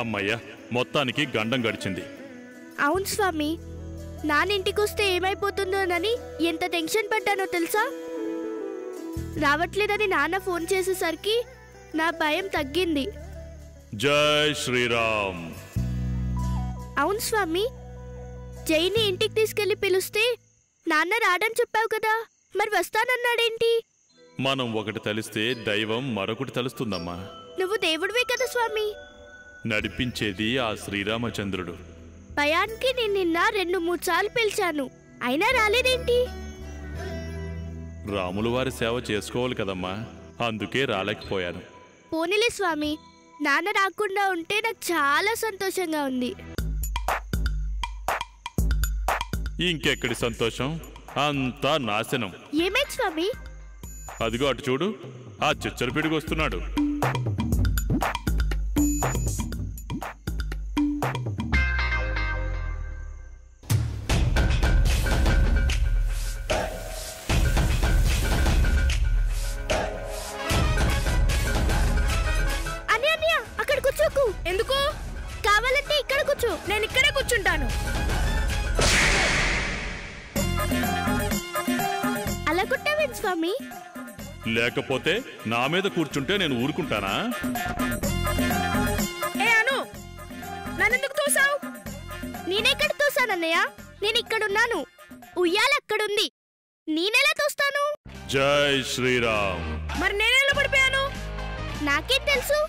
అమ్మయ్య, మొత్తానికి గండం గడిచింది. అవును స్వామి, నానింటికొస్తే ఏమైపోతుందోనని ఎంత టెన్షన్ పడ్డానో తెలుసా? రావట్లేదని నాన్న ఫోన్ చేసేసరికి నా భయం తగ్గింది. జై శ్రీరామ్. అవును స్వామి, జైని ఇంటికి తీసుకెళ్లి పిలుస్తే నాన్న రాడని చెప్పావు కదా, మరి వస్తానన్నాడేంటి? మనం ఒకటి తలిస్తే దైవం మరొకటి తలుస్తుందమ్మా. నువ్వు దేవుడివే కదా స్వామి. నడిపించేది ఆ శ్రీరామచంద్రుడు. భయానికి నేను నిన్న 2-3 సార్లు పిలిచాను, అయినా రాలేదేంటి? రాములు వారి సేవ చేసుకోవాలి కదమ్మా, అందుకే రాలేకపోయాను. పోనీలే స్వామి, నాన్న రాకుండా ఉంటే నాకు చాలా సంతోషంగా ఉంది. ఇంకెక్కడి సంతోషం, అంతా నాశనం. ఏమైంది స్వామి? అదిగో అటు చూడు, ఆ చిచ్చరపిడికి వస్తున్నాడు. అక్కడ కూర్చోకు. ఎందుకు? కావాలంటే ఇక్కడ కూర్చో. నేను ఇక్కడే కూర్చుంటాను. అలా కుట్టావేంటి స్వామి? లేకపోతే నా మీద కూర్చుంటే నేను ఊరుకుంటానా? నన్నెందుకు తోసావు? నేనెక్కడ తోసానన్నయ్య? నేను ఇక్కడున్నాను, ఉయ్యాలక్కడుంది, నేనెలా తోస్తాను? జై శ్రీరామ్. మరి నేనెలా పడిపోయాను? నాకేం తెలుసు?